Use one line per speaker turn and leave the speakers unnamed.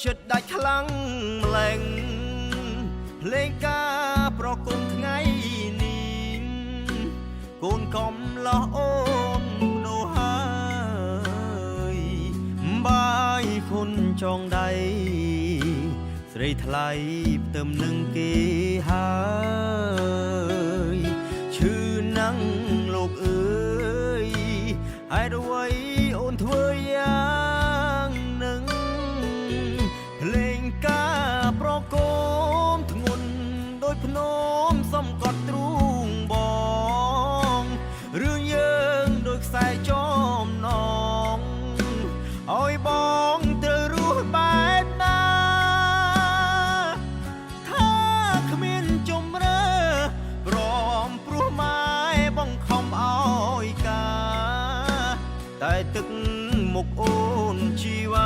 ចិត្តដាច់ខ្លាំងម្លែងភ្លេងការប្រគំថ្ងៃនេះកូនកំលោះអូនដូហើយបាយខុនចងដៃស្រីថ្លៃផ្ទឹមនឹងគេហើយឈឺណាំងលោកអើយហើយអ្វីអូនធ្វើយ៉ាងនឹងភ្លេងការប្រគំធ្ងន់ដោយភ្នំសំកត់ទ្រូងបងរឿងយើងដូចខ្សែចំណងឲ្យបងត្រូវរស់បែបណាថាគ្មានជំរឿព្រមព្រោះម៉ែបង្ខំឲ្យការតែទឹកមុខអូនជីវ៉ា